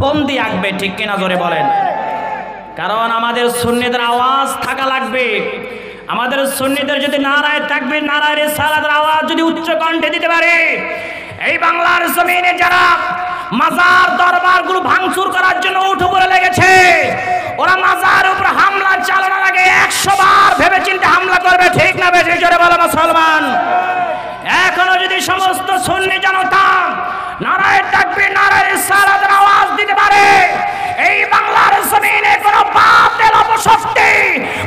বন্দি আঁকবে, ঠিক কিনা জোরে বলেন। কারণ আমাদের সুন্নিদের আওয়াজ থাকা লাগবে। আমাদের সুন্নিদের যদি নারায়ে তাকবীর নারায়ে রিসালাতের আওয়াজ যদি উচ্চ কণ্ঠে দিতে পারে, এই বাংলার জমিনে যারা মাজার দরবারগুলো ভাঙচুর করার জন্য উঠে পড়ে লেগেছে, ওরা মাজারের উপর হামলা চালানোর আগে 100 বার ভেবেচিন্তে হামলা করবে, ঠিক না বেশি জোরে বলো মুসলমান। এখনো যদি সমস্ত সুন্নি জনতা নারায়ে তাকবীর নারায়ে রিসালাতের আওয়াজ দিতে পারে, এই বাংলার জমিনে কোনো বাতিল অপশক্তি,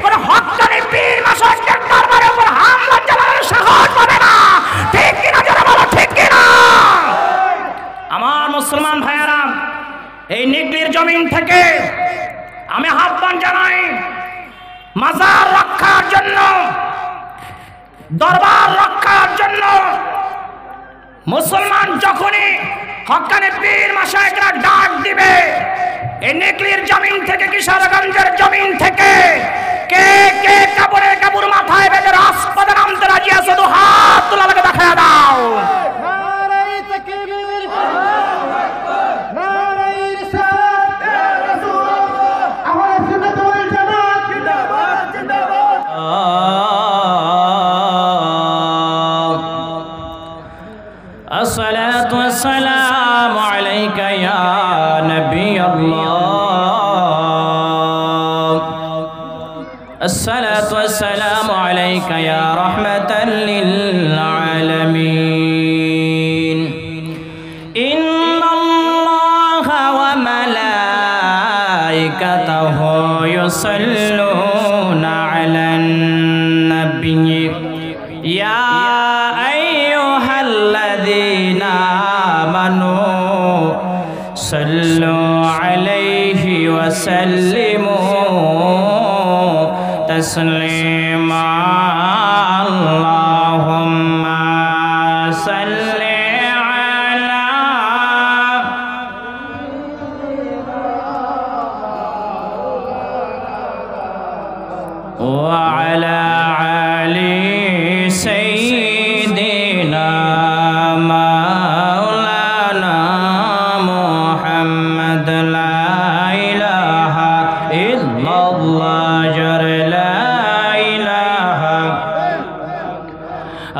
কোনো হক্কানি পীর মাশায়েখের দরবারের উপর হামলা চালানোর সাহস পাবে না, ঠিক কিনা জোরে বলো, ঠিক কিনা। আমার মুসলমান ভাইয়েরা, এই নিগলির জমিন থেকে আমি আহ্বান জানাই, মাজার রক্ষার জন্য, দরবার রক্ষার জন্য মুসলমান যখনই হক্কানি পীর মাশায়েখরা ডাক দিবে, এই নিগলির জমিন থেকে, কিশোরগঞ্জের জমিন থেকে কে কে কাপড়ের কাপড় মাথায় বেঁধে রাজপথে নামতে রাজি আছে? তো হাত তোলা লাগে, দেখা দাও। الصلاة والسلام عليك يا نبي الله، الصلاة والسلام عليك يا رحمة للعالمين، إن الله وملائكته يصلون على النبي يا الذين آمنوا صلوا عليه وسلموا تسليما، اللهم صل على وعلى آل سيدنا مولانا محمد، لا إله إلا الله جل لا إله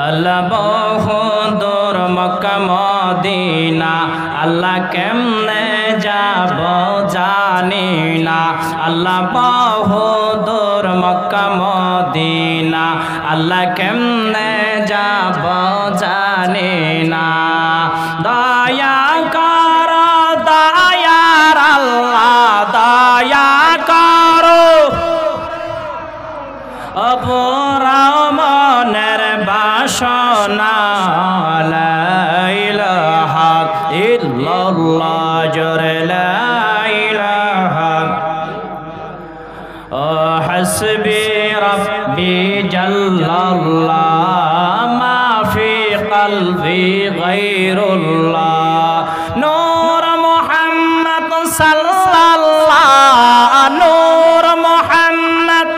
আল্লাহ বহুদূর মক্কা মদিনা, আল্লাহ কেমনে যাব জানি না, আল্লাহ বহুদূর মক্কা মদিনা, আল্লাহ কেমনে যাব জানি না। দয়া করো দয়ার আল্লাহ, দয়া করো অপরাও মনের বাসনা, লা ইলাহা ইল্লাল্লাহ জোরে লা ইলাহা, ও হাসবি রব্বি জাল্লাল্লাহ, মা ফি কলবি গায়রুল্লাহ, নূর মুহাম্মদ সাল্লাল্লাহ, নূর মুহাম্মদ,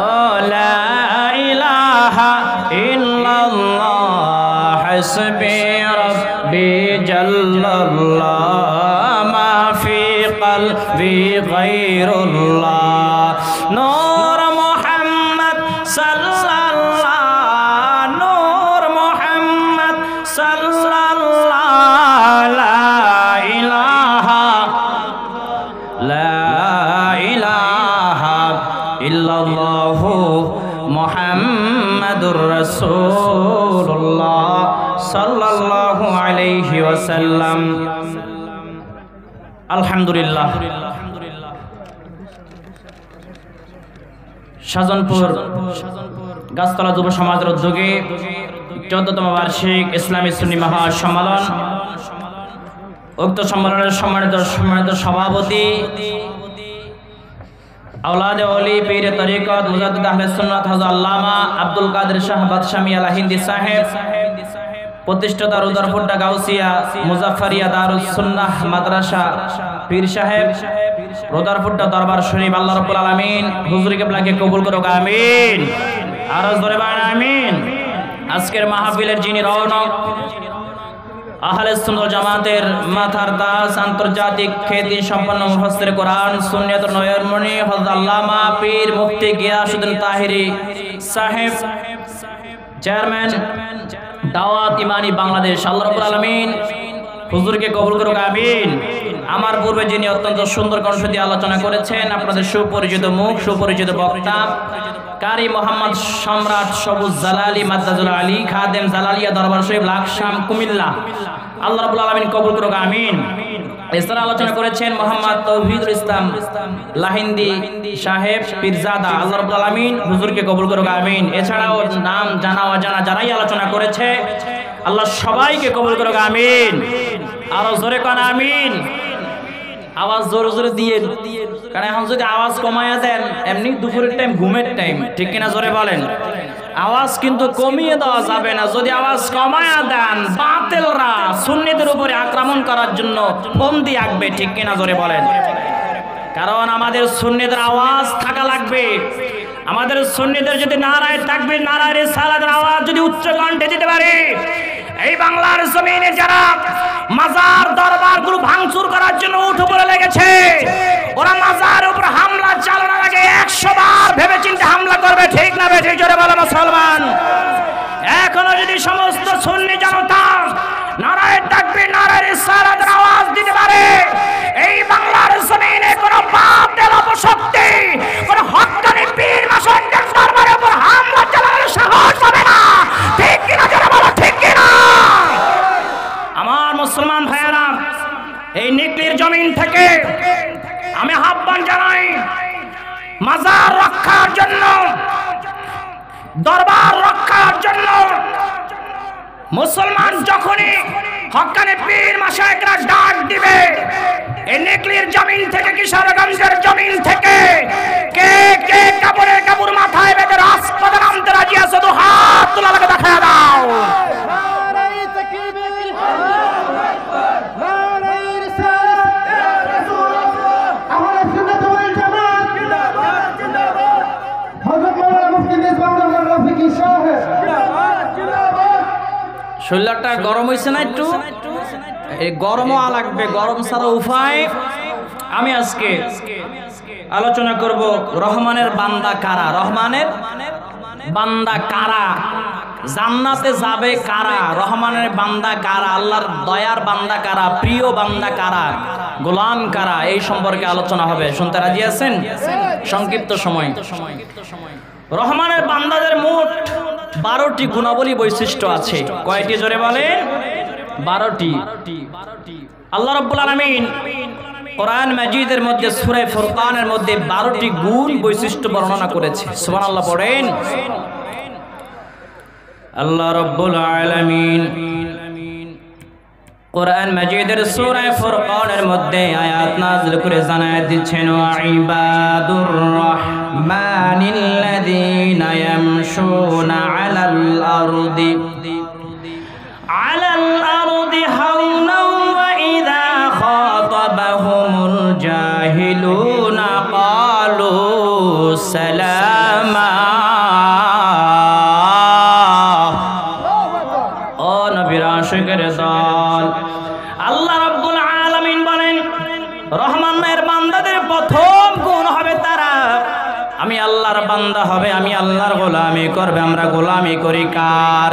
ও লা ইলাহা ইল্লাল্লাহ, হাসবি রব্বি জাল্লাল্লাহ, মা ফি কলবি গায়রুল্লাহ, নূর মুহাম্মদ সাল্লাল্লাহ, নূর মুহাম্মদ সাল্লাল্লাহ, লা ইলাহা ইল্লাল্লাহ মুহাম্মাদুর রাসূলুল্লাহ সাল্লাল্লাহু আলাইহি ওয়াসাল্লাম। আলহামদুলিল্লাহ, শাহজাহানপুর গাছতলা যুব সমাজের উদ্যোগে 14তম বার্ষিক ইসলামী সুন্নি মহাসম্মেলন, উক্ত সম্মেলনের সম্মানিত সভাপতি আওলাদে ওলি পীর তরিকত মুজাদ্দিদ আহলে সুন্নাত হযরত আল্লামা আব্দুল কাদের শাহ বাদশামী আল হিন্দি সাহেব, প্রতিষ্ঠাতা রুদারপুরটা গাউসিয়া মুজাফফরিয়া দারুস সুন্নাহ মাদ্রাসা পীর সাহেব, রুদারপুরটা দরবার শরীফ, আল্লাহ রাব্বুল আলামিন হুজুর কিবলাকে কবুল করুক, আমিন। আর জোরে বলেন আমিন। আজকের মাহফিলের যিনি রৌনক, আহলে সুন্নাত ওয়াল জামাতের মাথার তাজ আন্তর্জাতিক খ্যাতি সম্পন্ন মুফাসসির কোরআন সুন্নাত নয়নমণি হযরত আল্লামা পীর মুফতি গিয়াসউদ্দিন তাহিরি সাহেব, চেয়ারম্যান দাওয়াত ইমানি বাংলাদেশ, আল্লাহ রাব্বুল আলামিন হুজুরকে কবুল করুক, আমিন। আমার পূর্বে যিনি অত্যন্ত সুন্দর কণ্ঠ দিয়ে আলোচনা করেছেন, আপনাদের সুপরিচিত মুখ, সুপরিচিত বক্তা কারি মোহাম্মদ সম্রাট সবুজ জালালি মাদ্দাজুল আলী খাদেম জালালিয়া দরবার শরীফ লাকসাম কুমিল্লা, আল্লাহ রাব্বুল আলামিন কবুল করুক, আমিন। এছাড়া আলোচনা করেছেন মোহাম্মদ তৌহিদুল ইসলাম লাহিন্দি সাহেব পীরজাদা, আল্লাহ রাব্বুল আলামিন হুজুরকে কবুল করুক, আমিন। এছাড়াও নাম জানা অজানা যারাই আলোচনা করেছে আল্লাহ সবাইকে কবুল করুক, আমিন। আরো জোরে কোন আমিন, আওয়াজ জোরে জোরে দিয়ে, কারণ এখন যদি আওয়াজ কমায়া দেন এমনি দুপুরের টাইম ঘুমের টাইম, ঠিক কিনা জোরে বলেন। আওয়াজ কিন্তু কমিয়ে দেওয়া যাবে না, যদি আওয়াজ কমায়া দেন বাতিলরা সুন্নিদের উপরে আক্রমণ করার জন্য বন্দি আঁকবে, ঠিক কিনা জোরে বলেন। কারণ আমাদের সুন্নিদের আওয়াজ থাকা লাগবে। আমাদের সুন্নিদের যদি নারায়ে তাকবীর নারায়ে রিসালাতের আওয়াজ যদি উচ্চ কণ্ঠে দিতে পারে, এই বাংলার জমিনে যারা মাজার দরবারগুলো ভাঙচুর করার জন্য উঠে পড়ে লেগেছে, ওরা মাজারের উপর হামলা চালানোর আগে 100 বার ভেবেচিন্তে হামলা করবে, ঠিক না বেঠিক জোরে বলো মুসলমান। এখনো যদি সমস্ত সুন্নি জনতা নারায়ে তাকবীর নারায়ে রিসালাতের আওয়াজ দিতে পারে, এই বাংলার জমিনে কোন বাতিল অপশক্তি, কোন হক্কানি পীর মাশায়েখদের দরবারের উপর হামলা চালানোর সাহস হবে না, ঠিক কিনা জোরে বলো, ঠিক কিনা। আমার মুসলমান ভাইয়েরা, এই নিকলির জমিন থেকে আমি আহ্বান জানাই, মাজার রক্ষার জন্য, দরবার রক্ষার জন্য মুসলমান যখনই হক্কানি পীর মাশায়েখরা ডাক দিবে, এই নিকলির জমিন থেকে, কিশোরগঞ্জের জমিন থেকে কে কে কাপড়ের কাপড় মাথায় বেঁধে রাজপথে নামতে রাজি আছে, তো হাত তোলা লাগে দেখা দাও। শরীরটা গরম হয়েছে না একটু, এই গরমও লাগবে, গরম ছাড়া উপায়। আমি আজকে আলোচনা করব রহমানের বান্দা কারা, রহমানের বান্দা কারা, জান্নাতে যাবে কারা, রহমানের বান্দা কারা, আল্লাহর দয়ার বান্দা কারা, প্রিয় বান্দা কারা, গোলাম কারা, এই সম্পর্কে আলোচনা হবে। শুনতে রাজি আছেন? সংক্ষিপ্ত সময়। রহমানের বান্দাদের মোট 12টি গুণাবলী বৈশিষ্ট্য আছে। কয়টি জোরে বলেন? 12টি। আল্লাহ রাব্বুল আলামিন কোরআন মাজিদের মধ্যে সূরা ফুরকানের মধ্যে 12টি গুণ বৈশিষ্ট্য বর্ণনা করেছে। সুবহানাল্লাহ পড়েন। আল্লাহ রাব্বুল আলামিন কোরআন মাজিদের সূরা ফুরকানের মধ্যে আয়াত নাযিল করে জানায় দিচ্ছেন, ওয়া ইবাদুর রাহমানিল্লাযীনা ইয়ামশুনা আলাল আরদি হাওনাও ওয়া ইযা খাতাবাহুমুল জাহিলুনা ক্বালু সালামা। ও নবীর আশিকের দল, আল্লাহ রাব্বুল আলামিন বলেন রহমানের বান্দাদের প্রথম গুণ হবে তারা আমি আল্লাহর বান্দা হবে, আমি আল্লাহর গোলামি করবে। আমরা গোলামি করি কার?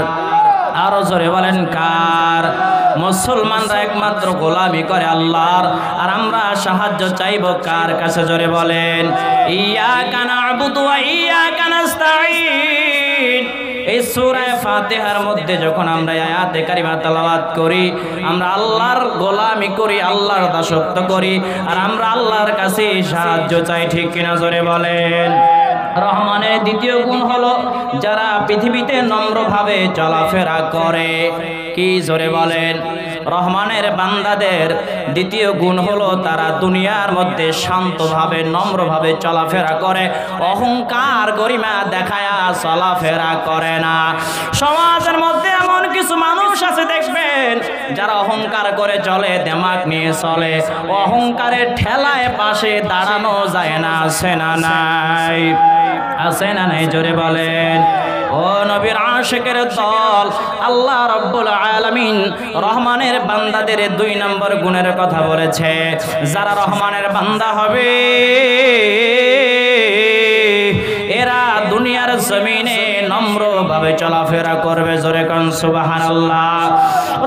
আরো জোরে বলেন কার? মুসলমানরা একমাত্র গোলামি করে আল্লাহর, আর আমরা সাহায্য চাইব কার কাছে? জোরে বলেন ইয়াকা না'বুদু ওয়া ইয়াকা নাস্তাঈন। এই সূরা ফাতিহার মধ্যে যখন আমরা আয়াতে কারিমা তেলাওয়াত করি, আমরা আল্লাহর গোলামি করি, আল্লাহর দাসত্ব করি, আর আমরা আল্লাহর কাছে সাহায্য চাই, ঠিক কিনা জোরে বলেন। রহমানের দ্বিতীয় গুণ হলো যারা পৃথিবীতে নম্রভাবে চলাফেরা করে। কি জোরে বলেন? রহমানের বান্দাদের দ্বিতীয় গুণ হলো তারা দুনিয়ার মধ্যে শান্তভাবে নম্রভাবে চলাফেরা করে, অহংকার গরিমা দেখায়া চলাফেরা করে না। সমাজের মধ্যে এমন কিছু মানুষ আছে দেখবেন যারা অহংকার করে চলে, দেমাগ নিয়ে চলে, অহংকারের ঠেলায় পাশে দাঁড়ানো যায় না। আছে না নাই? আছে না নাই? জোরে বলেন। ও নবীর আশিকের দল, আল্লাহ রাব্বুল আলামিন রহমানের বান্দাদের 2 নম্বর গুণের কথা বলেছে। যারা রহমানের বান্দা হবে এরা দুনিয়ার জমিনে নম্রভাবে চলাফেরা করবে। জোরে কোন সুবহানাল্লাহ।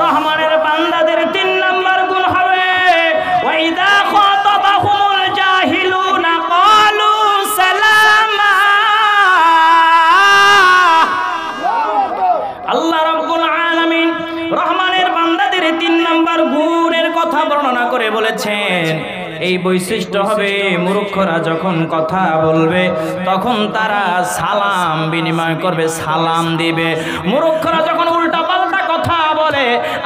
রহমানের বান্দাদের 3 নম্বর গুণ হবে ওয়াইদা খাতাবাহুমুল জাহিলুনা ক্বালু সালামা। আল্লাহ রাব্বুল আলামিন রহমানের বান্দাদের 3 নম্বর গুণের কথা বর্ণনা করে বলেছেন এই বৈশিষ্ট্য হবে মূর্খরা যখন কথা বলবে তখন তারা সালাম বিনিময় করবে, সালাম দিবে। মূর্খরা যখন উল্টা পাল্টা কথা বলে,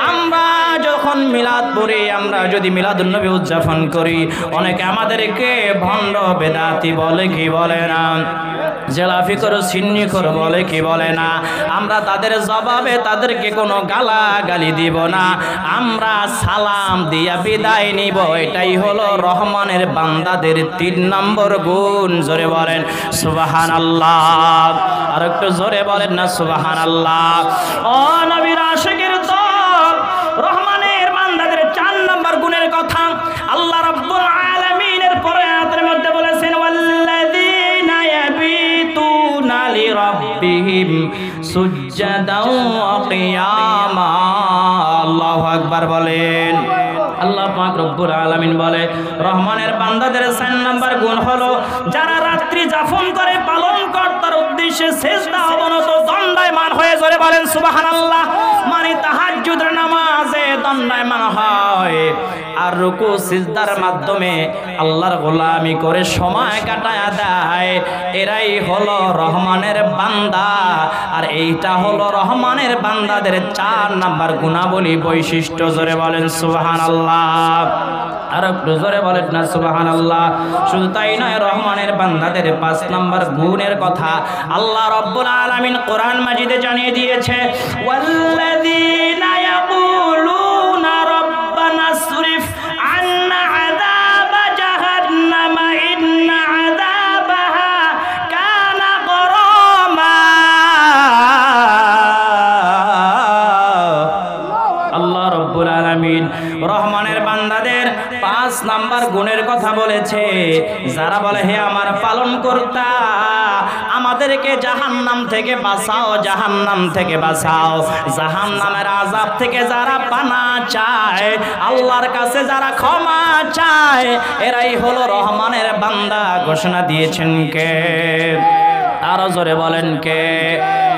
আমরা যখন মিলাদ পড়ি, আমরা যদি মিলাদুন নবী উদযাপন করি, অনেকে আমাদেরকে ভণ্ড বেদাতি বলে, কি বলে না, জেলাফি করো সিন্নি করো বলে, কি বলে না। আমরা তাদের জবাবে তাদেরকে কোনো গালাগালি দিব না, আমরা সালাম দিয়া বিদায় নিব। এটাই হলো রহমানের বান্দাদের 3 নম্বর গুণ। জোরে বলেন সুবহানাল্লাহ। আর একটু জোরে বলেন না সুবহানাল্লাহ। ও নবীর আশিকের দল, রহমানের বান্দাদের 4 নম্বর গুণের কথা আল্লাহ রাব্বুল আলামিনের পরে আয়াতের মধ্যে বলেছেন ওয়াল্লাযীনা ইয়াবিতুনা লিরাব্বিহিম সুজদাও ওয়া কিয়ামা। আল্লাহু আকবার বলেন। আল্লাহ পাক রব্বুল আলামিন বলে রহমানের বান্দাদের 4 নম্বর গুণ হলো যারা রাত্রি যাপন করে পালন কর্তার উদ্দেশ্যে সিজদা অবনত দণ্ডায়মান হয়ে জোরে বলেন সুবহানাল্লাহ। মানে তাহাজ্জুদের নামাজে দণ্ডায়মান হয় আর রুকু সিজদার মাধ্যমে আল্লাহর গোলামি করে সময় কাটায় দেয়, এরাই হলো রহমানের বান্দা। আর এইটা হলো রহমানের বান্দাদের 4 নম্বর গুণাবলী বৈশিষ্ট্য। জোরে বলেন সুবহানাল্লাহ। আর একটু জোরে বলেন না সুবহানাল্লাহ। শুধু তাই নয়, রহমানের বান্দাদের 5 নম্বর গুণের কথা আল্লাহ রাব্বুল আলামিন কোরআন মাজিদে জানিয়ে দিয়েছে ওয়াল্লাযীনা ইয়াকুলুনা রাব্বানা আসরিফ আন্না আযাবা জাহান্নামা ইন্না আযাবাহা কানা গরামা। আল্লাহ রাব্বুল আলামিন রহমানের বান্দাদের 5 নম্বর গুণের কথা বলেছে। যারা বলে হে আমার পালনকর্তা আমাদেরকে জাহান্নাম থেকে বাঁচাও, জাহান্নাম থেকে বাঁচাও, জাহান্নামের আযাব থেকে যারা পানা চায়, আল্লাহর কাছে যারা ক্ষমা চায়, এরাই হলো রহমানের বান্দা। ঘোষণা দিয়েছেন কে? আরো জোরে বলেন কে?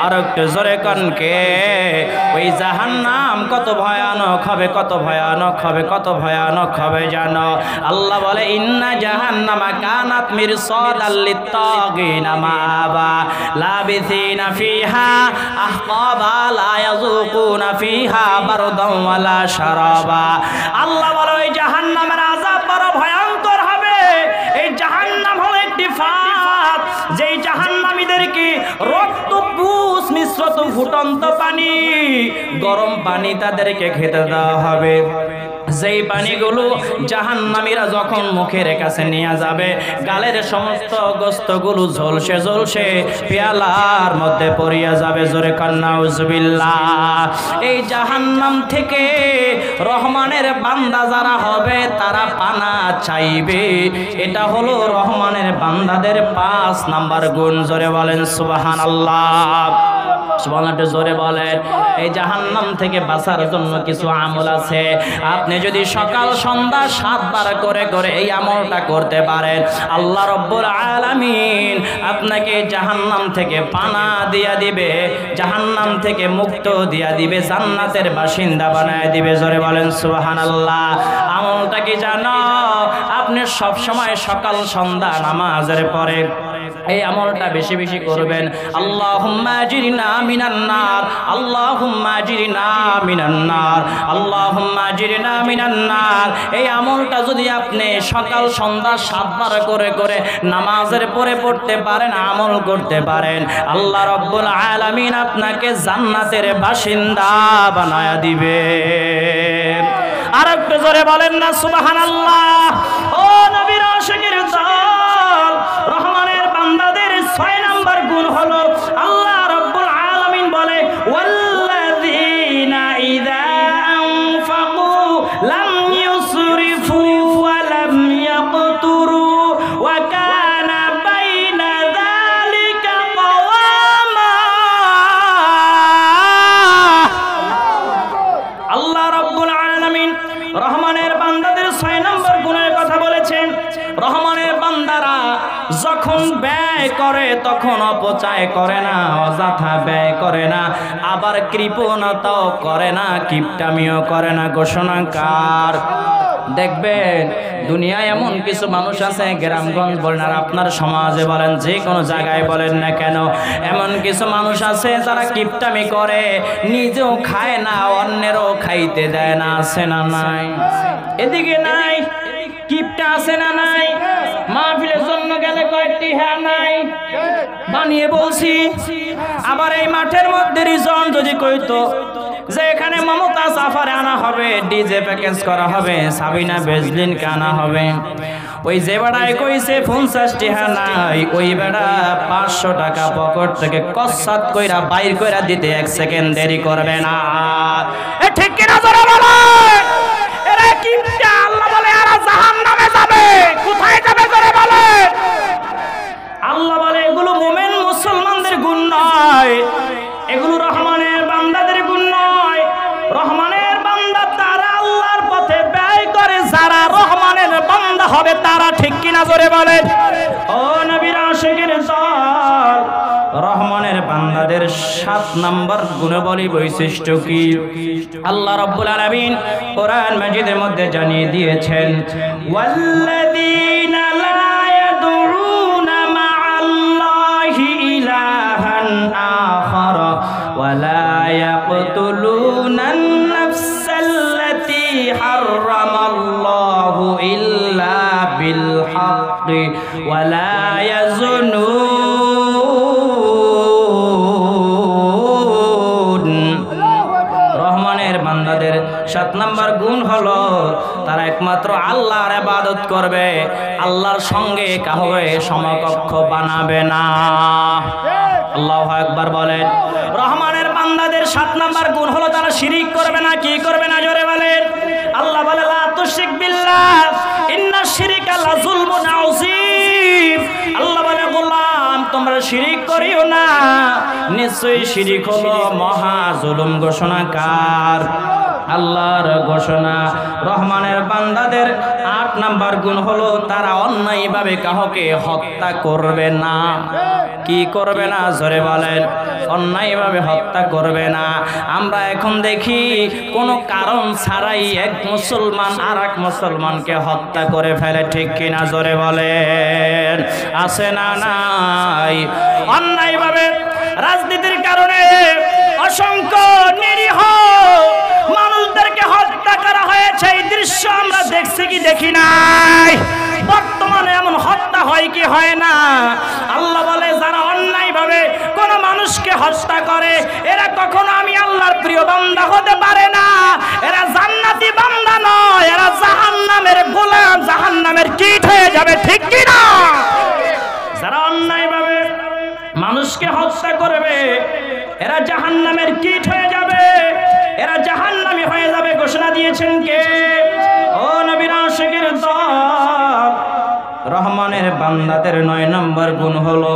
আর একটু জোরে কোন কে? ওই জাহান্নাম কত ভয়ানক হবে, কত ভয়ানক হবে, কত ভয়ানক হবে জানো? আল্লাহ বলে ইন্না জাহান্নামা কানাত মিরসাদাল লিত্তাগিনা মাআবা লাবিসিনা ফিহা আহকাবা লা ইয়াযুকুনা ফিহা বারদান ওয়ালা শারাবা। আল্লাহ বলে ওই জাহান্নামের আযাব বড় ভয়ঙ্কর হবে। এই জাহান্নাম হলো একটি ফাঁদ, যেই জাহান্নামীদেরকে রক্ত পুষ মিশ্রিত ফুটন্ত পানি, গরম পানি তাদেরকে খেতে দেওয়া হবে। যেই পানিগুলো জাহান্নামীরা যখন মুখের কাছে নিয়ে যাবে, গালের সমস্ত গোস্তগুলো ঝলসে ঝলসে পেয়ালার মধ্যে পড়িয়া যাবে। জোরে কান্না নাউজুবিল্লাহ। এই জাহান্নাম থেকে রহমানের বান্দা যারা হবে তারা পানা চাইবে। এটা হলো রহমানের বান্দাদের 5 নম্বর গুণ। জোরে বলেন সুবহানাল্লাহ। সুবহানাল্লাহ জোরে বলেন। এই জাহান্নাম থেকে বাঁচার জন্য কিছু আমল আছে। আপনি যদি সকাল সন্ধ্যা 7 বার করে করে এই আমলটা করতে পারেন, আল্লাহ রাব্বুল আলামিন আপনাকে জাহান্নাম থেকে পানা দিয়া দিবে, জাহান্নাম থেকে মুক্ত দিয়া দিবে, জান্নাতের বাসিন্দা বানায় দিবে। জোরে বলেন সুবহানাল্লাহ। আমলটা কি জানো? আপনি সব সময় সকাল সন্ধ্যা নামাজের পরে এই আমলটা বেশি বেশি করবেন। আল্লাহুম্মা আজিরনা মিনান নার, আল্লাহুম্মা আজিরনা মিনান নার, আল্লাহুম্মা আজিরনা মিনান নার। এই আমলটা যদি আপনি সকাল সন্ধ্যা 7 বার করে করে নামাজের পরে পড়তে পারেন, আমল করতে পারেন, আল্লাহ রাব্বুল আলামিন আপনাকে জান্নাতের বাসিন্দা বানায়া দিবে। আর একটু জোরে বলেন না সুবহানাল্লাহ। ও নবীর আশিকের দল, রহমানের বান্দাদের 6 নম্বর গুণ হলো আল্লাহ রাব্বুল বান্দাদের 6 নম্বর গুণের কথা বলেছেন। রহমানের বান্দারা যখন ব্যয় করে তখন অপচয় করে না, অযথা ব্যয় করে না, আবার কৃপণতাও করে না, কিপটামিও করে না। ঘোষণাকার দেখবেন দুনিয়ায় এমন কিছু মানুষ আছে, গ্রামগঞ্জ বলেন আর আপনার সমাজে বলেন, যে কোনো জায়গায় বলেন না কেন, এমন কিছু মানুষ আছে যারা কিপটামি করে, নিজেও খায় না, অন্যেরও খাইতে দেয় না। আছে না নাই? এদিকে নাই কিপটা আছে না নাই? মাহফিলের জন্য গেলে কয়েকটি হ্যাঁ নাই বানিয়ে বলছি। আবার এই মাঠের মধ্যে রিজন যদি কইতো যে এখানে মমতা সাফারে আনা হবে, ডিজে প্যাকেজ করা হবে, সাবিনা বেজলিনকে আনা হবে, ওই যে বেড়ায় কইছে 50 টাকা নাই, ওই বেড়া 500 টাকা পকেট থেকে কসাত কইরা বাইর কইরা দিতে 1 সেকেন্ড দেরি করবে না। এ ঠিক কি না জোরে বলেন? এরা কিপটা, আল্লাহ বলে এরা জাহান্নামে যাবে। কোথায় যাবে জোরে বলেন? আল্লাহ বলে এগুলো মুমিন মুসলমানদের গুণ নয়, এগুলো রহমানের বান্দাদের গুণ নয়। রহমানের বান্দা তারা আল্লাহর পথে ব্যয় করে, যারা রহমানের বান্দা হবে তারা। ঠিক কিনা জোরে বলেন? ও নবীর আশিকের দল, রহমানের বান্দাদের 7 নম্বর গুণাবলী বৈশিষ্ট্য কি? আল্লাহ রাব্বুল আলামিন কোরআন মাজিদের মধ্যে জানিয়ে দিয়েছেন, ওয়াল্লাযীনা লা ইয়াদউনা মা'আল্লাহি ইলাহান আখার ওয়া লা ইয়াকতুলুনান নাফসাল্লাতী হারামাল্লাহু ইল্লা বিল হাক্কি ওয়া লা ইয়াজনুন। রহমানের বান্দাদের 7 নম্বর গুণ হলো তারা একমাত্র আল্লাহর ইবাদত করবে, আল্লাহর সঙ্গে কাউকে সমকক্ষ বানাবে না। আল্লাহু আকবার বলেন। রহমানের বান্দাদের 7 নম্বর গুণ হলো তারা শিরিক করবে না। কি করবে না জোরে বলেন? আল্লাহ বলে লা তুশরিক বিল্লাহ ইন্নাশ শিরকা লাযুলমুন আযীম। আল্লাহ বলে গোলাম তোমরা শিরিক করিও না, নিশ্চয়ই শিরিক হলো মহা জুলুম। ঘোষণাকার আল্লাহর ঘোষণা। রহমানের বান্দাদের 8 নম্বর গুণ হলো তারা অন্যায়ভাবে কাউকে হত্যা করবে না। কি করবে না জোরে বলেন? অন্যায়ভাবে হত্যা করবে না। আমরা এখন দেখি কোনো কারণ ছাড়াই এক মুসলমান আর এক মুসলমানকে হত্যা করে ফেলে। ঠিক কিনা জোরে বলেন? আছে না নাই? অন্যায়ভাবে রাজনীতির কারণে অসংখ্য নিরীহ মানুষদেরকে হত্যা করা হয়েছে। এই দৃশ্য আমরা দেখছি কি দেখি নাই? বর্তমানে এমন হত্যা হয় কি হয় না? আল্লাহ বলে যারা অন্যায়ভাবে কোন মানুষকে হত্যা করে এরা কখনো আমি আল্লাহর প্রিয় বান্দা হতে পারে না। এরা জান্নাতি বান্দা নয়, এরা জাহান্নামের গোলাম, জাহান্নামের কীট হয়ে যাবে। ঠিক কি না? যারা অন্যায়ভাবে মানুষকে হত্যা করবে এরা জাহান্নামের কীট হয়ে যাবে, এরা জাহান্নামী হয়ে যাবে। ঘোষণা দিয়েছেন কে? ও নবীর আশিকের দল, রহমানের বান্দাদের 9 নম্বর গুণ হলো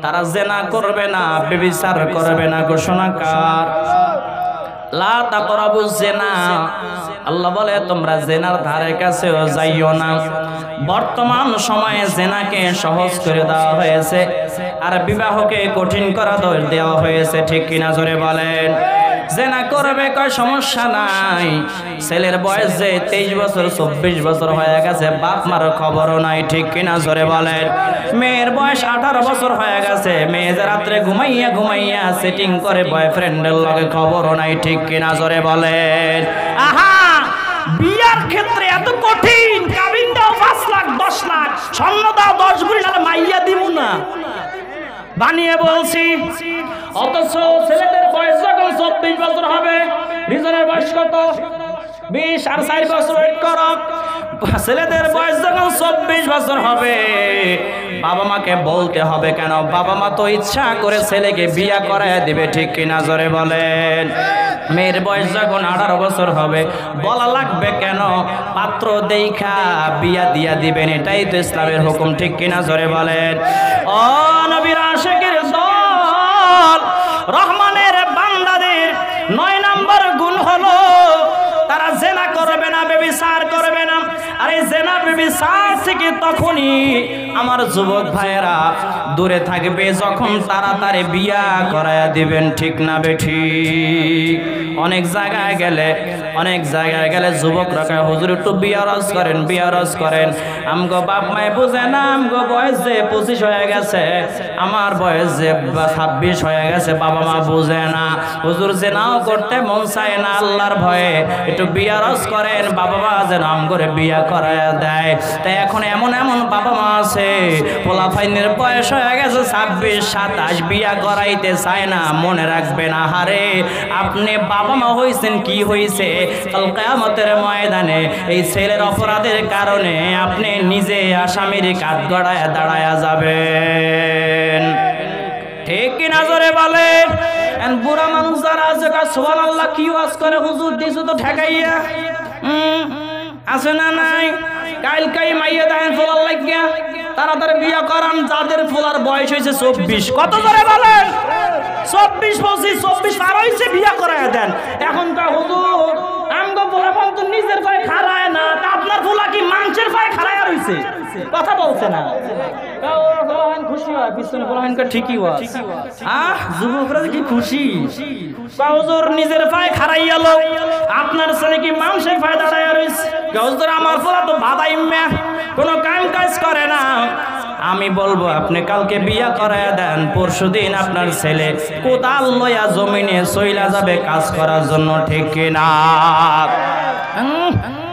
তারা জিনা করবে না, ব্যভিচার করবে না। ঘোষণাকার লা তাকরাবুজ জিনা। আল্লাহ বলে তোমরা জিনার ধারে কাছেও যাইও না। বর্তমান সময়ে জিনাকে সহজ করে দেওয়া হয়েছে আর বিবাহকে কঠিন করা দেওয়া হয়েছে। ঠিক কিনা জোরে বলেন? জিনা করবে কয় সমস্যা নাই, ছেলের বয়স যে 23 বছর 24 বছর হয়ে গেছে, বাপ মার খবরও নাই। ঠিক কিনা জোরে বলেন? মেয়ের বয়স 18 বছর হয়ে গেছে, মেয়ে যে রাত্রে ঘুমাইয়া ঘুমাইয়া সেটিং করে বয়ফ্রেন্ডের লগে খবরও নাই। ঠিক কিনা জোরে বলেন? আহা, বিয়ার ক্ষেত্রে এত কঠিন, কাবিন দাও 5 লাখ 10 লাখ, স্বর্ণ দাও 10 ভরি, নাহলে মাইয়া দিব না বানিয়ে বলছি। অথচ ছেলেদের বয়স যখন 24 বছর হবে, রিজনের বয়স কত? 20 আর 4 বছর ওয়েট করো। ছেলেদের বয়স যখন 24 বছর হবে, বাবা মাকে বলতে হবে কেন? বাবা মা তো ইচ্ছা করে ছেলেকে বিয়া করায় দিবে। ঠিক কিনা জোরে বলেন? মেয়ের বয়স যখন 18 বছর হবে, বলা লাগবে কেন? পাত্র দেখা বিয়া দিয়া দিবেন, এটাই তো ইসলামের হুকুম। ঠিক কিনা জোরে বলেন? ও নবীর আশিকের দল, রহমানের বান্দাদের 9 নম্বর গুণ হলো তারা জিনা করবে না, ব্যভিচার করবে না। বিচার থেকে তখনই আমার যুবক ভাইয়েরা দূরে থাকবে, যখন তাড়াতাড়ি বিয়া করায়া দিবেন। ঠিক না বেঠিক? অনেক জায়গায় গেলে যুবকরা কয় হুজুর একটু বিয়ারজ করেন। আমগো বাপ মায়ে বুঝে না, আমগো বয়স যে 25 হয়ে গেছে, আমার বয়স যে 26 হয়ে গেছে, বাবা মা বুঝে না। হুজুর যে নাও করতে মন চায় না, আল্লাহর ভয়ে একটু বিয়ারজ করেন, বাবা মা যেন আমগরে বিয়া করায়া দেয়। তাই এখন এমন বাবা মা আছে, পোলাপাইনের বয়স হয়ে গেছে 26-27, বিয়া করাইতে চায় না। মনে রাখবেন, আহারে আপনি বাবা মা হইছেন কি হইছে, কাল কিয়ামতের ময়দানে এই ছেলের অপরাধের কারণে আপনি নিজে আসামির কাঠগড়ায় দাঁড়ায়া যাবেন। ঠিক কিনা জোরে বলেন? বুড়া মানুষ যারা আছে সুবহানাল্লাহ কি ওয়াজ করে, হুজুর দিছো তো ঠেকাইয়া আছে না নাই? কালকাই মাইয়া দেন ফোলার লাগিয়া, তাড়াতাড়ি বিয়া করান যাদের ফোলার বয়স হয়েছে 24। কত জোরে বলেন? 24 পার হয়েছে, বিয়া করায় দেন। এখন কা হুজুর আমগো পোলাপান তো নিজের পায়ে খাড়ায় না, তা আপনার পোলা কি মানুষের পায়ে খাড়ায় রইছে? কথা বলছে না। খুশি হয় পিছনে পোলাপান ঠিকই হয়। যুবকরা কি খুশি? হুজুর নিজের পায়ে খাড়াই গেল, আপনার ছেলে কি মানুষের পায়ে দাঁড়ায় রইছে? হুজুর আমার পোলা তো বাদাইম্যা, কোনো কাম কাজ করে না। আমি বলবো আপনি কালকে বিয়া করায় দেন, পরশুদিন আপনার ছেলে কোদাল লইয়া জমিনে চইলা যাবে কাজ করার জন্য। ঠিক কিনা?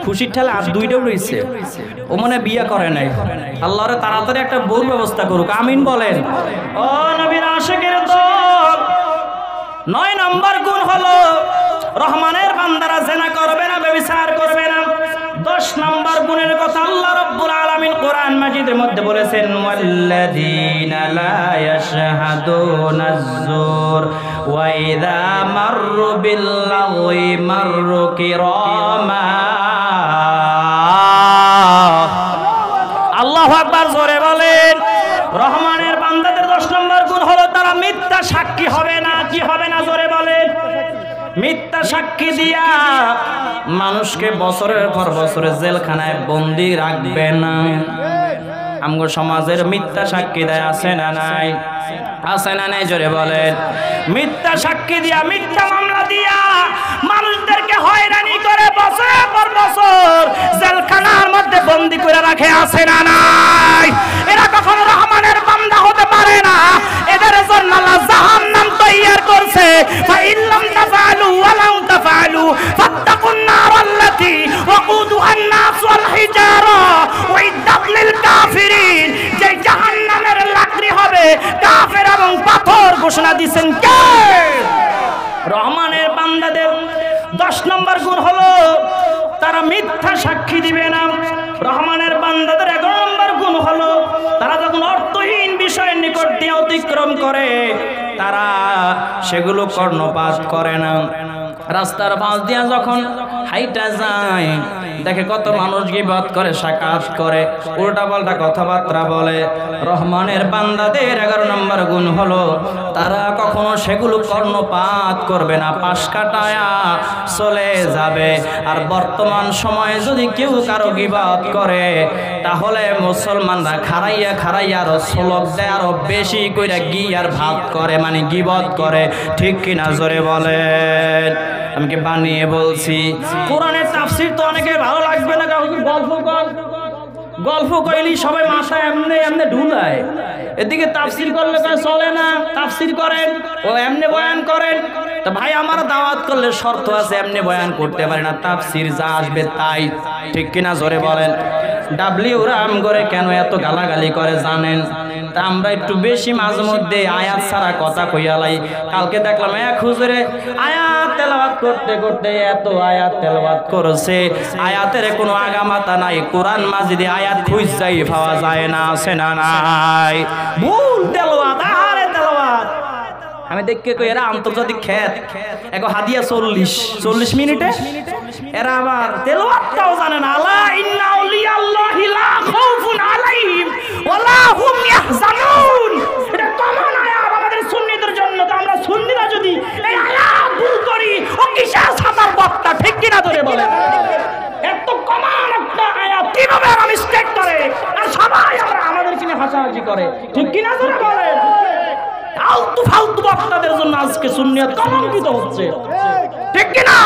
খুশির ঠেলে আর দুইটাও রয়েছে, ও মনে বিয়া করে নাই। আল্লাহরে তাড়াতাড়ি একটা বউর ব্যবস্থা করুক, আমিন বলেন। ও নবীর আশিকের দল, 9 নম্বর গুণ হলো রহমানের বান্দারা জিনা করবে না, ব্যভিচার করবে না। 10 নম্বর গুণের কথা আল্লাহ রাব্বুল আলামিন কোরআন মাজিদের মধ্যে বলেছেন, ওয়াল্লাযীনা লা ইয়াশহাদুনা আয-যুর ওয়া ইযা মাররু বিল-লাগwi মাররু কিরামা। আল্লাহু আকবার, জোরে বলেন। রহমানের বান্দাদের 10 নম্বর গুণ হলো তারা মিথ্যা সাক্ষী হবে না। কি হবে না? জোরে বলেন। মিথ্যা সাক্ষী দিয়া মানুষকে বছরের পর বছরে জেলখানায় বন্দী রাখবে না। আমগো সমাজের মিথ্যা সাক্ষী দেয় আছে না নাই? আছে না নাই? জোরে বলেন। মিথ্যা সাক্ষী দিয়া, মিথ্যা মামলা দিয়া মানুষদেরকে হয়রানি করে বছরের পর বছর জেলখানার মধ্যে বন্দী করে রাখে, আছে না নাই? এরা কখনো রহমানের বান্দা হতে পারে না। এদের জন্য আল্লাহ জাহান্নাম তৈয়ার করছে। ফাইল্লাম তাফআলু ওয়া লাম তাফআলু ফাত্তাকুন নার আল্লাতী ওয়াকুদুহান নাস ওয়াল হিজারা উইদ্দাত লিল কাফিরিন। যে জাহান্নামের লাকড়ি হবে কাফের এবং পাথর, ঘোষণা দিবেন কে? রহমানের বান্দাদের 10 নম্বর গুণ হলো তারা মিথ্যা সাক্ষী দিবে না। রহমানের বান্দাদের 11 নম্বর গুণ হলো তারা যখন অর্থহীন বিষয়ের নিকট দিয়ে অতিক্রম করে তারা সেগুলো কর্ণপাত করে না। রাস্তার পাশ দিয়া যখন হাইটা যায় দেখে কত মানুষ গীবত করে, সাকাত করে, উল্টা পাল্টা কথাবার্তা বলে। রহমানের বান্দাদের 11 নম্বর গুণ হলো তারা কখনো সেগুলো কর্ণপাত করবে না, পাশ কাটায়া চলে যাবে। আর বর্তমান সময়ে যদি কেউ কারো গীবত করে তাহলে মুসলমানরা খারাইয়া আরো সলক দেয়, আরো বেশি কইরা গিয়ার ভাত করে, মানে গীবত করে। ঠিক কিনা? জোরে বলেন। আমি কি বানিয়ে বলছি? কোরআনের তাফসীর তো অনেকে ভালো লাগবে না, গল্প কইলি সবাই মাথায় এমনি ঢুলায়। এদিকে তাফসীর করলে চলে না, তাফসীর করেন, ও এমনি বয়ান করেন। তো ভাই আমার দাওয়াত করলে শর্ত আছে, এমনি বয়ান করতে পারে না, তাফসীর যা আসবে তাই। ঠিক কিনা? জোরে বলেন। ডাব্লিউরা আম করে কেন এত গালাগালি করে জানেন? তা আমরা একটু বেশি মাঝে মধ্যে আয়াত ছাড়া কথা কইয়ালাই। কালকে দেখলাম এক হুজুরে আয়াত তেলাওয়াত করতে করতে এত আয়াত তেলাওয়াত করেছে, আয়াতের কোনো আগামাতা নাই। কোরআন মাজিদে আয়াত খুঁজেই পাওয়া যায় না, আছে না নাই? ভুল তেলাওয়াত, আহারে তেলাওয়াত। আমি দেখকে কই এরা আন্তর্জাতিক খ্যাত, এক হাদিয়া 40 মিনিটে এরা আবার তেলাওয়াতটাও জানে না। আলা ইন্না আউলিয়াল্লাহি লা খাউফুন আলাইহিম ওয়া লা হুম ইয়াহজানুন। এটা কমন আয়াত আমাদের সুন্নিদের জন্য। তো আমরা সুন্নিরা যদি এই আয়াত ভুল করি, ও কিসের ছাতার বক্তা? ঠিক কিনা? ধরে বলেন। এত কমন একটা আয়াত কিভাবে আমি আর সবাই আমরা আমাদের কিনে হাসাহাসি করে, ঠিক কিনা জোরে বলেন? ফালতু ফালতু বক্তাদের জন্য আজকে সুন্নিয়ত কলঙ্কিত হচ্ছে, ঠিক কিনা?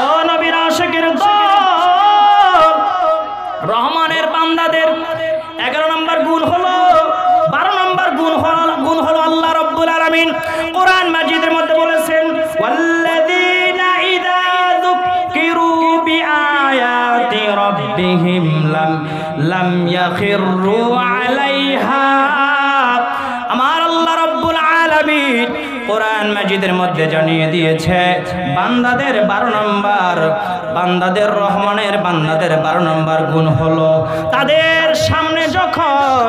ও নবীর আশিকের দল, রহমানের বান্দাদের 11 নম্বর গুণ হলো, 12 নম্বর গুণ হলো আল্লাহ রাব্বুল আলামিন কোরআন মাজিদের মধ্যে বলেছেন, ওয়াল্লাযীনা ইযা যুকিরু বিআয়াতি রাব্বিহিম লাম ইয়াখিরু আলাইহা। আমার আল্লাহ রাব্বুল আলামিন কোরআন মাজিদের মধ্যে জানিয়ে দিয়েছে বান্দাদের 12 নম্বর, বান্দাদের রহমানের বান্দাদের 12 নম্বর গুণ হলো তাদের সামনে যখন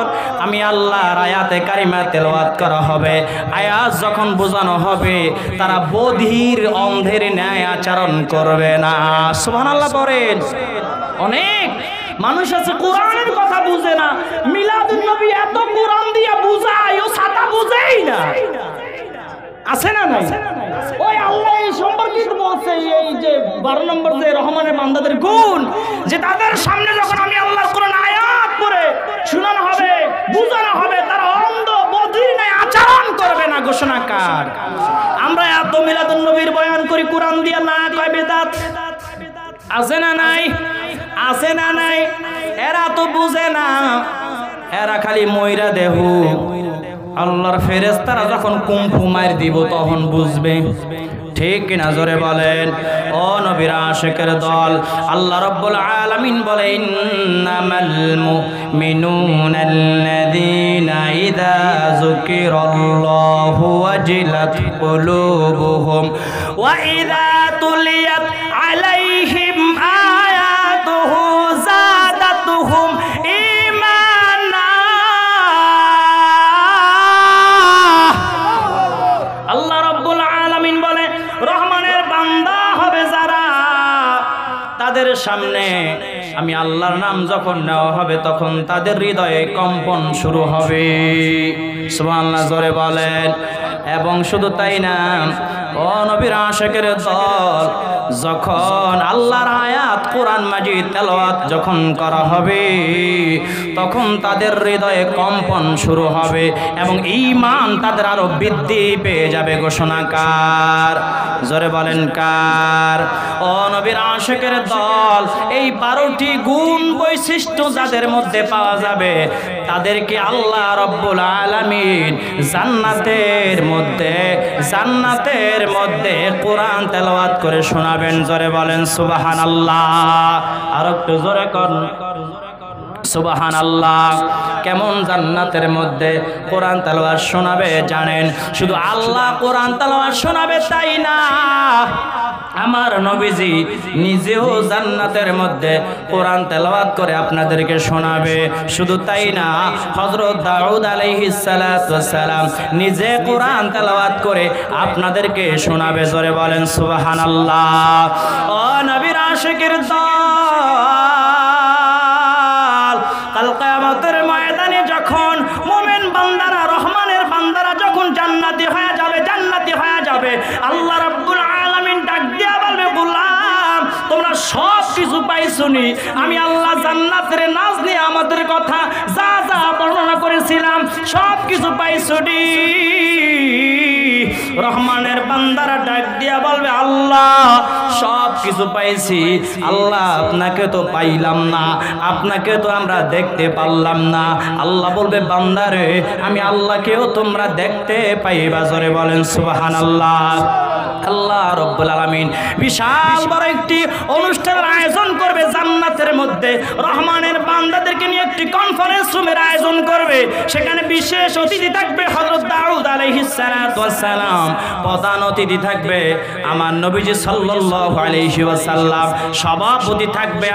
আমি আল্লাহর আয়াতে কারিমা তেলাওয়াত করা হবে, আয়াত যখন বোঝানো হবে, তারা বধির অন্ধের ন্যায় আচরণ করবে না। সুবহানাল্লাহ পড়েন। অনেক মানুষ আছে কোরআনের কথা বুঝে না, মিলাদুন নবী এত কোরআন দিয়া বুঝায়, ও ছাতা বুঝেই না, আছে না নাই? ওই আল্লাহ এই সম্পর্কিত বলছে, এই যে 12 নম্বর যে রহমানের বান্দাদের গুণ, যে তাদের সামনে যখন আমি আল্লাহর কোরআন আয়াত পড়ে শোনানো হবে, বুঝানো হবে, তারা অন্ধ বধির ন্যায় আচরণ করবে না। ঘোষণাকার। আমরা এত মিলাদুন নবীর বয়ান করি, কোরআন দিয়া না কয় বিদআত, আছে না নাই? আছে না নাই? এরা তো বুঝে না, এরা খালি ময়রা দেহু। আল্লাহর ফেরেশতারা যখন কুমফু মার দিব তখন বুঝবে, ঠিক কিনা জোরে বলেন? ও নবীর আশিকের দল, আল্লাহ রাব্বুল আলামিন বলে, ইন্নামাল মুমিনুনাল্লাযীনা ইযা যুকিরাল্লাহু ওয়াজিলাত কুলুবুহুম ওয়া ইযা তুলিয়াত আলাইহিম আয়াতুহু যাদাতুহুম ঈমানা। আল্লাহ রাব্বুল আলামিন বলে, রহমানের বান্দা হবে যারা, তাদের সামনে আমি আল্লাহর নাম যখন নেওয়া হবে তখন তাদের হৃদয়ে কম্পন শুরু হবে। সুবহানাল্লাহ জোরে বলেন। এবং শুধু তাই না, ও নবীর আশিকের দল, যখন আল্লাহর আয়াত কোরআন মাজিদ তেলাওয়াত যখন করা হবে তখন তাদের হৃদয়ে কম্পন শুরু হবে এবং ঈমান তাদের আরো বৃদ্ধি পেয়ে যাবে। ঘোষণাকার। জোরে বলেন কার? ও নবীর আশিকের দল, এই 12টি গুণ বৈশিষ্ট্য যাদের মধ্যে পাওয়া যাবে তাদেরকে আল্লাহ রাব্বুল আলামিন জান্নাতের মধ্যে কোরআন তেলাওয়াত করে শোনাবেন। জোরে বলেন সুবহানাল্লাহ। আর একটু জোরে করুন সুবহানাল্লাহ। কেমন জান্নাতের মধ্যে কোরআন তেলাওয়াত শোনাবে জানেন? শুধু আল্লাহ কোরআন তেলাওয়াত শোনাবে তাই না, আমার নবীজি নিজেও জান্নাতের মধ্যে কোরআন তেলাওয়াত করে আপনাদেরকে শোনাবে। শুধু তাই না, হযরত দাউদ আলাইহিস সালাতু ওয়াস সালাম নিজে কোরআন তেলাওয়াত করে আপনাদেরকে শোনাবে। জোরে বলেন সুবহানাল্লাহ। ও নবীর আশিকের দল, কাল কিয়ামতের ময়দানে যখন মুমিন বান্দারা, রহমানের বান্দারা যখন জান্নাতি হয়ে যাবে, আল্লাহ রাব্বুল আলামিন ডাক দিয়া বলবে, গোলাম তোমরা সব কিছু পাইছনি, আমি আল্লাহ জান্নাতের নাজ নিয়ে আমাদের কথা যা যা বর্ণনা করেছিলাম সব কিছু পাইছনি। রহমানের বান্দারা ডাক দিয়া বলবে, আল্লাহ সব কিছু পাইছি, আল্লাহ আপনাকে তো পাইলাম না, আপনাকে তো আমরা দেখতে পারলাম না। আল্লাহ বলবে, বান্দারে আমি আল্লাহকেও তোমরা দেখতে পাইবা। জোরে বলেন সুবহানাল্লাহ। আল্লাহ রাব্বুল আলামিন বিশাল বড় একটি অনুষ্ঠানের আয়োজন করবে জান্নাতের মধ্যে, রহমানের বান্দাদেরকে নিয়ে একটি কনফারেন্স রুমের আয়োজন করবে। সেখানে বিশেষ অতিথি থাকবে হযরত দাউদ আলাইহিস সালাতু ওয়াস সালাম, প্রধান অতিথি থাকবে আমার নবীজি সাল্লাল্লাহু আলাইহি ওয়াসাল্লাম, সভাপতি থাকবে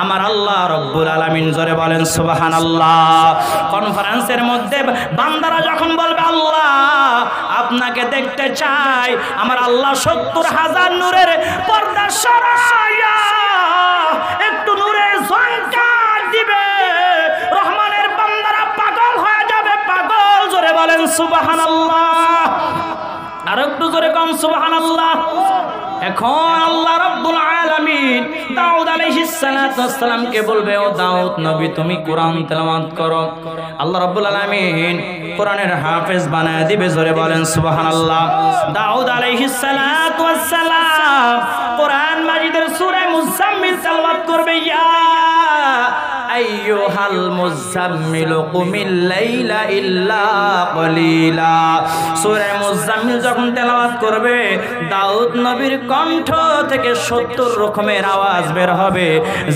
আমার আল্লাহ রাব্বুল আলামিন। জোরে বলেন সুবহানাল্লাহ। কনফারেন্সের মধ্যে বান্দারা যখন বলবে, আল্লাহ আপনাকে দেখতে চাই, আমার আল্লাহ 70,000 নূরের পর্দা সরাইয়া একটু নূরের ঝংকার দিবে, রহমানের বান্দারা পাগল হয়ে যাবে, পাগল। জোরে বলেন সুবহানাল্লাহ। আর একটু জোরে কম সুবহানাল্লাহ। এখন আল্লাহ রাব্বুল আলামিন দাউদ আলাইহিস সালাতু ওয়াস সালামকে বলবে, ও দাউদ নবী তুমি কোরআন তেলাওয়াত করো। আল্লাহ রাব্বুল আলামিন কোরআনের হাফেজ বানায় দিবে, জোরে বলেন সুবহানাল্লাহ। দাউদ আলাইহিস সালাতু ওয়াস সালাম কোরআন মাজিদের সূরা মুজাম্মিল তেলাওয়াত করবে, ইয়া আইয়ুহাল মুজাম্মিল কুমিল লাইলা ইল্লা কলিলা। সূরা মুজাম্মিল যখন তেলাওয়াত করবে, দাউদ নবীর কণ্ঠ থেকে 70 রকমের আওয়াজ বের হবে।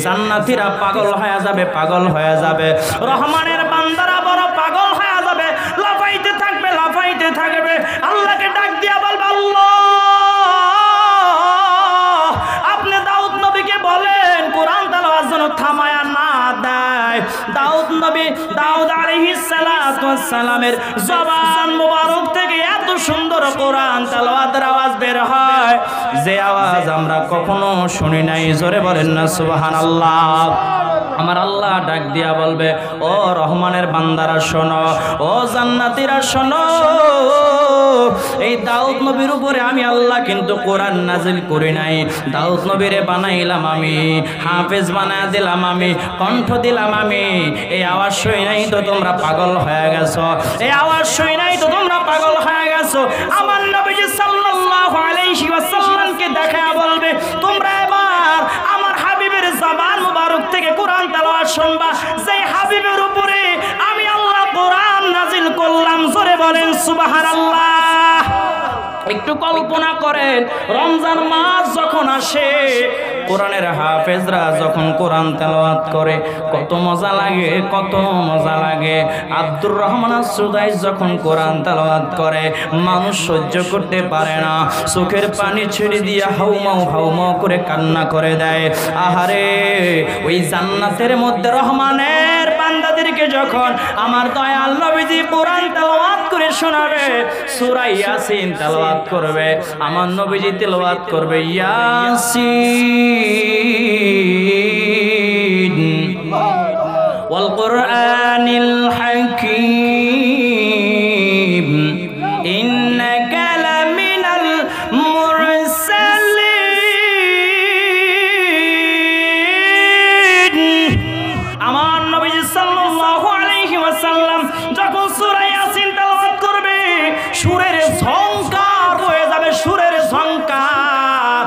জান্নাতীরা পাগল হয়ে যাবে, পাগল হয়ে যাবে। রহমানের বান্দারা বড় পাগল হয়ে যাবে, লাফাইতে থাকবে, লাফাইতে থাকবে। আল্লাহকে ডাক দিয়া বলবে, আল্লাহ আপনি দাউদ নবীকে বলেন কোরআন তেলাওয়াত যেন থামায়া না দেয়। দাউদ নবী, দাউদ আলাইহিস সালাতু ওয়াস সালামের জবান মোবারক থেকে এত সুন্দর কোরআন তেলাওয়াতের আওয়াজ বের হয়, যে আওয়াজ আমরা কখনো শুনি নাই। জোরে বলেন না সুবহানাল্লাহ। আমার আল্লাহ ডাক দিয়া বলবে, ও রহমানের বান্দারা শোনো, ও জান্নাতীরা শোনো, এই দাউদ নবীর উপরে আমি আল্লাহ কিন্তু কোরআন নাজিল করি নাই। দাউদ নবীরে বানাইলাম আমি, হাফেজ বানায় দিলাম আমি, কণ্ঠ দিলাম আমি। এই আওয়াজ শুই নাই তো তোমরা পাগল হয়ে গেছো, এই আওয়াজ শুই নাই তো তোমরা পাগল হয়ে গেছো। আমার নবীজি সাল্লাল্লাহু আলাইহি ওয়াসাল্লামকে দেখা বলবে, তোমরা এবার আমার হাবিবের জবান মুবারক থেকে কোরআন তেলাওয়াত শুনবা, যে হাবিবের উপরে আমি আল্লাহ কোরআন নাজিল করলাম। জোরে বলেন সুবহানাল্লাহ। একটু কল্পনা করেন, রমজান মাস যখন আসে, কোরআনের হাফেজরা যখন কোরআন তেলাওয়াত করে কত মজা লাগে, কত মজা লাগে। আব্দুর রহমান সুদাইস যখন কোরআন তেলাওয়াত করে মানুষ সহ্য করতে পারে না, চোখের পানি ছেড়ে দিয়ে হাউমাউ হাউমাউ করে কান্না করে দেয়। আহারে, ওই জান্নাতের মধ্যে রহমানের বান্দাদেরকে যখন আমার দয়াল নবীজি কোরআন তেলাওয়াত করে শোনাবে, সূরা ইয়াসিন তেলাওয়াত করবে, আমার নবীজি তেলাওয়াত করবে ইয়াসিন ওয়াল কুরআনিল হাকীম ইন্নাকা লামিনাল মুরসালিন। আমার নবীজি সাল্লাল্লাহু আলাইহি ওয়াসাল্লাম যখন সূরা ইয়াসিন তেলাওয়াত করবে, সুরের ঝংকার হয়ে যাবে, সুরের ঝংকার।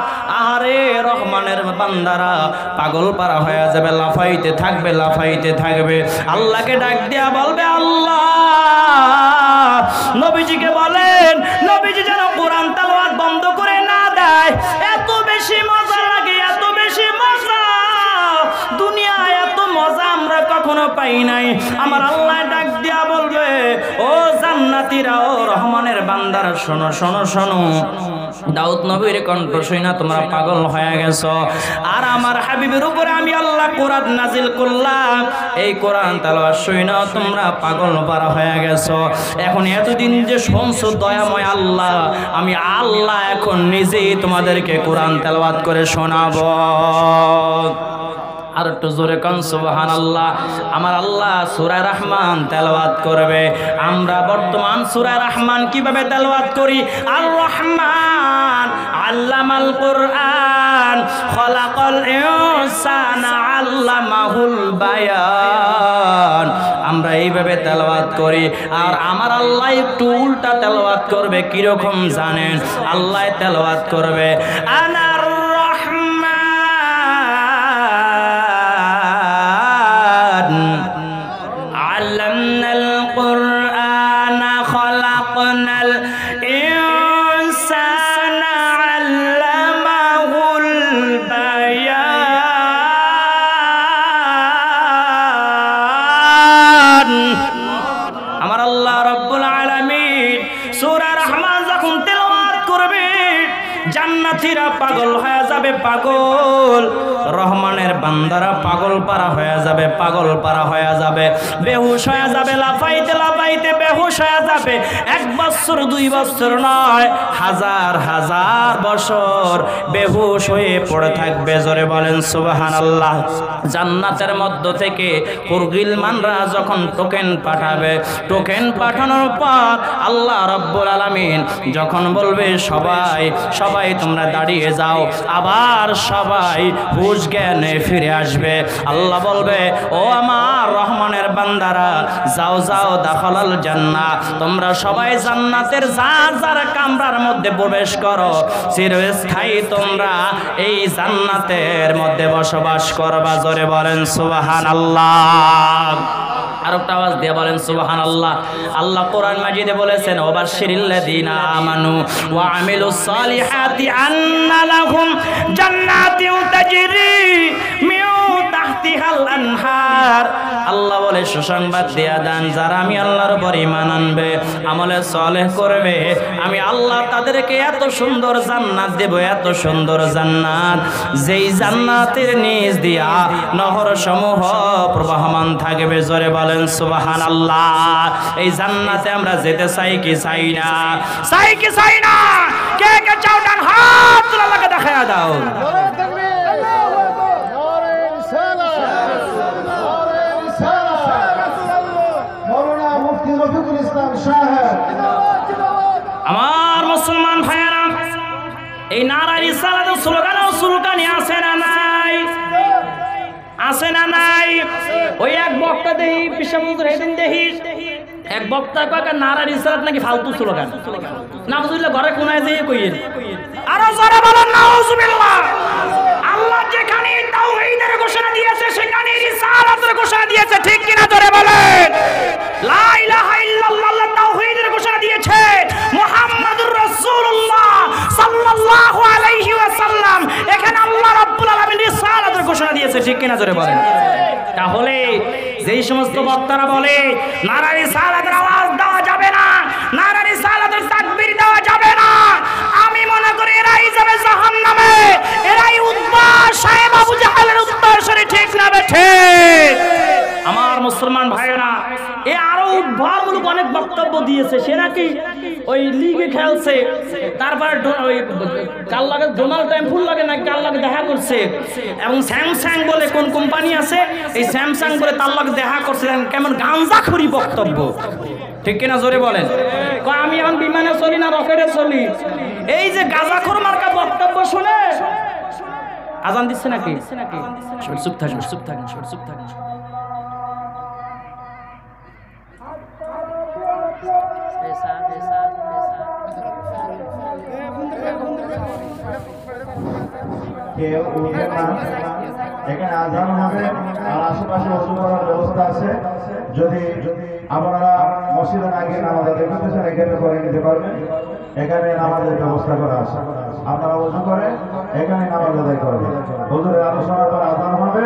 আরে রহমানের বান্দারা পাগল পারা হয়ে যাবে, লাফাইতে থাকবে, লাফাইতে থাকবে। আল্লাহকে ডাক দিয়া বলবে, আল্লাহ নবীজিকে বলেন, নবীজি যেন কোরআন তেলাওয়াত বন্ধ করে না দেয়। এত বেশি মজা লাগে, এত বেশি মজা, দুনিয়ায় এত মজা আমরা কখনো পাই নাই। আমার আল্লাহ ডাক দিয়া বলবে, ও জান্নাতীরা, ও রহমানের বান্দারা শোনো, শোনো, শোনো। দাউদ নবীর কণ্ঠ শুনে তোমরা পাগল হয়ে গেছো, আর আমার হাবিবের উপরে আমি আল্লাহ কোরআন নাজিল করলাম, এই কোরআন তেলাওয়াত শুনে তোমরা পাগল পারা হয়ে গেছো। এখন এতদিন যে শুনছো দয়াময় আল্লাহ, আমি আল্লাহ এখন নিজেই তোমাদেরকে কোরআন তেলাওয়াত করে শোনাবো। আর একটু জোরে কান সুবহানাল্লাহ। আমার আল্লাহ সূরা রহমান তেলাওয়াত করবে। আমরা বর্তমান সূরা রহমান কিভাবে তেলাওয়াত করি? আর রহমান আল্লামাল কুরআন খলাকাল ইনসানা আল্লামাহুল বায়ান, আমরা এইভাবে তেলাওয়াত করি। আর আমার আল্লাহ একটু উল্টা তেলাওয়াত করবে, কিরকম জানেন? আল্লাহ তেলাওয়াত করবে, আনার আল্লামনাল কুরআনা খলাকনাল ইনসানা আল্লামাহুল বায়ান। আমার আল্লাহ রাব্বুল আলামিন সূরা রহমান যখন তেলাওয়াত করবে, জান্নাতীরা পাগল হয়ে যাবে পাগল, রহমানের বান্দারা পাগল পারা হয়ে যাবে, পাগল পারা হয়ে যাবে, বেহুশ হয়ে যাবে, লাফাইতে লাফাইতে বেহুশ হয়ে যাবে। 1 বছর 2 বছর নয়, হাজার হাজার বছর বেহুশ হয়ে পড়ে থাকবে। জোরে বলেন সুবহানাল্লাহ। জান্নাতের মধ্য থেকে কুরগিলমানরা যখন টোকেন পাঠাবে, টোকেন পাঠানোর পর আল্লাহ রাব্বুল আলামিন যখন বলবে সবাই সবাই তোমরা দাঁড়িয়ে যাও, আবার সবাই হুঁশ জ্ঞানে ফিরে আসবে। আল্লাহ বলবে ও আমার রহমানের বান্দারা, যাও যাও দাখালাল জান্নাহ, তোমরা সবাই জান্নাতের যার যার কামরার মধ্যে প্রবেশ করো, চিরস্থায়ী তোমরা এই জান্নাতের মধ্যে বসবাস করবা। জোরে বলেন সুবহানাল্লাহ। আর একটা আওয়াজ দিয়ে বলেন সুবহানাল্লাহ। আল্লাহ কোরআন মাজিদে বলেছেন ওয়াবাশশিরিল্লাযীনা আমানু ওয়া আমিলুস সালিহাতি আন্না লাহুম জান্নাতিন তাজরি মিন তাহতিহাল আনহার। আল্লাহ বলে সুসংবাদ দেয়া দেন, যারা আমি আল্লাহর উপর ঈমান আনবে, আমলে সালেহ করবে, আমি আল্লাহ তাদেরকে এত সুন্দর জান্নাত দেব, এত সুন্দর জান্নাত, যেই জান্নাতের নিচ দিয়া নহর সমূহ প্রবাহমান থাকবে। জোরে বলেন সুবহানাল্লাহ। এই জান্নাতে আমরা যেতে চাই কি চাই না? চাই কি চাই না? কে কে চাও? ডান হাত তুলে আল্লাহকে দেখায়া দাও। আমার মুসলমান ভাইয়েরা, এই নারা রিসালাতের স্লোগান ও সুলকানি আছে না নাই? আছে না নাই? ওই এক বক্তা দেহি বিশ্বমন্ত্র হেদিন দেহি এক বক্তা কয় নারা রিসালাত নাকি ফালতু স্লোগান, না বুঝলে ঘরে কোনায় যেয়ে কইয়েন। আরো যারা বলেন নাউজুবিল্লাহ। আল্লাহ যেখানে তাওহীদের ঘোষণা দিয়েছে সেখানে রিসালাতের ঘোষণা দিয়েছে, ঠিক কিনা জোরে বলেন। লা ইলাহা ইল্লাল্লাহ তাওহীদের ঘোষণা দিয়েছে, মুহাম্মাদুর রাসূলুল্লাহ সাল্লাল্লাহু আলাইহি ওয়াসাল্লাম এখানে আল্লাহ রাব্বুল আলামিন রিসালাতের ঘোষণা দিয়েছে, ঠিক কিনা জোরে বলেন। তাহলে যেই সমস্ত বক্তারা বলে নারা রিসালাতের আওয়াজ দেওয়া যাবে না, নারা রিসালাতের তাকবীর দেওয়া যাবে না, আমি মনে করি এরাই যাবে জাহান্নামে, এরাই উদ্বা সাহেব আবু জাহেলের উত্তরসূরি, ঠিক না বেঠে? আমার মুসলমান ভাইয়েরা, এ আরো উদ্ভাবনমূলক অনেক বক্তব্য দিয়েছে। সে নাকি ওই লিগে খেলছে, তারপরে ওই কাল লাগে ডোনাল্ড ট্রাম্প ফুল লাগে নাকি কাল লাগে দেখা করছে, এবং স্যামসাং বলে কোন কোম্পানি আছে, এই স্যামসাং বলে তার লাগে দেখা করছে। কেমন গাঞ্জাখুরি বক্তব্য, ঠিক কিনা জোরে বলেন। আমি এখন বিমানে চলি না রকেটে চলি, এই যে গাঁজাখোর মার্কা বক্তব্য শুনে আজান দিচ্ছে নাকি? চুপ থাকেন, চুপ থাকেন, চুপ থাকেন। কেউ উঠে না, এখানে আজান হবে আর আশেপাশে ওযু করার ব্যবস্থা আছে। যদি আপনারা মসজিদে না গিয়ে নামাজ আদায় করতে চান, এখানে করে নিতে পারবেন। এখানে নামাজের ব্যবস্থা করা আছে, আপনারা ওযু করে এখানে নামাজ আদায় করবেন। হুজুরের আলোচনার পর আজান হবে,